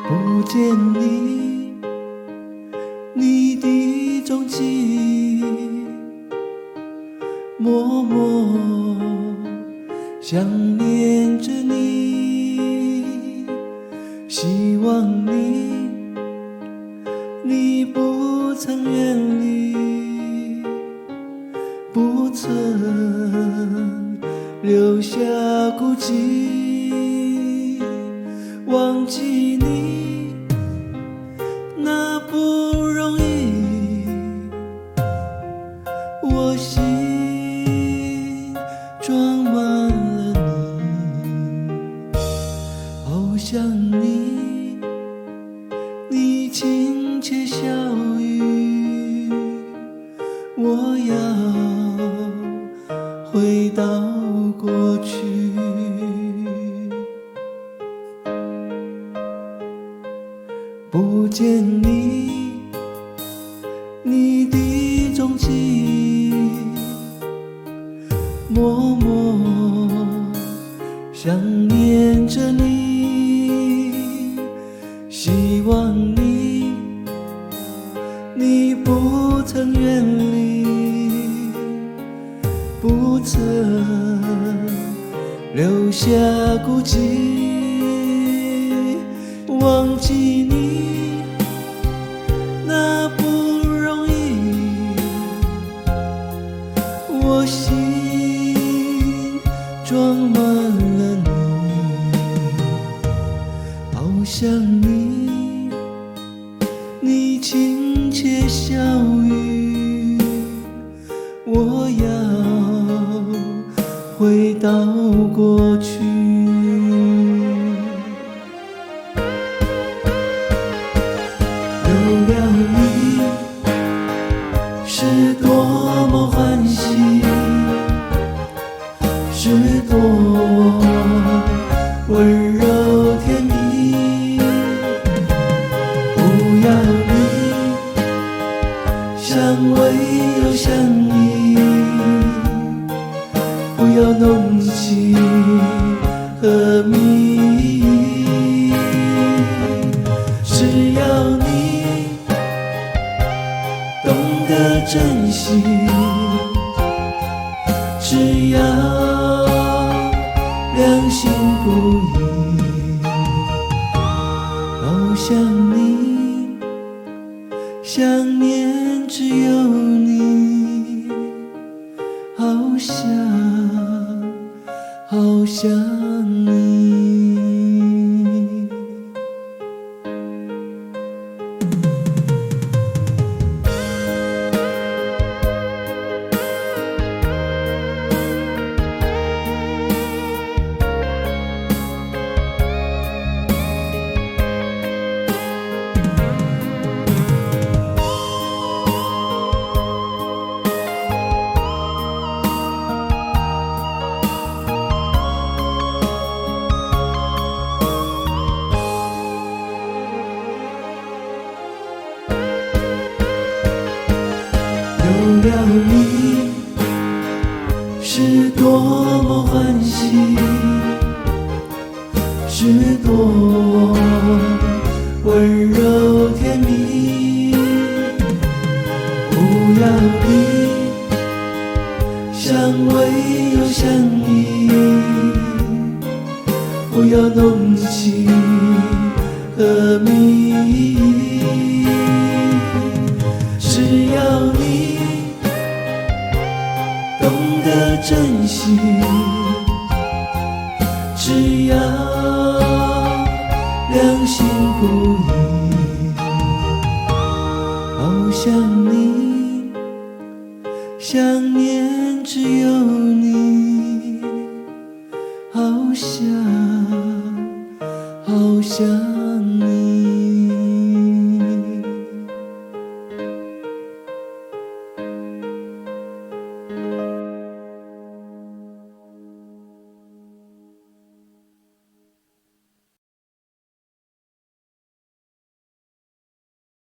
不见你，你的踪迹，默默想念着你，希望你不曾远离，不曾留下孤寂，忘记你那不容易，我心装满了你，好想你，你亲切笑语，我要回到过去。不见你，你的踪迹，默默想念着你，希望你不曾远离，不曾留下孤寂，忘记你那不容易，我心装满了你，好想你，你亲切笑语，我要回到过去。有了你，是多么欢喜，是多温柔甜蜜。不要你，香味又想你，不要浓情和蜜意，只要你懂得珍惜，只要良心不移，好想你，想念只有你，好想你。有了你，是多么欢喜，是多温柔甜蜜。不要你，香味又想你，不要浓情和蜜意，只要你懂得珍惜，只要良心不移，好想你，想念只有你，好想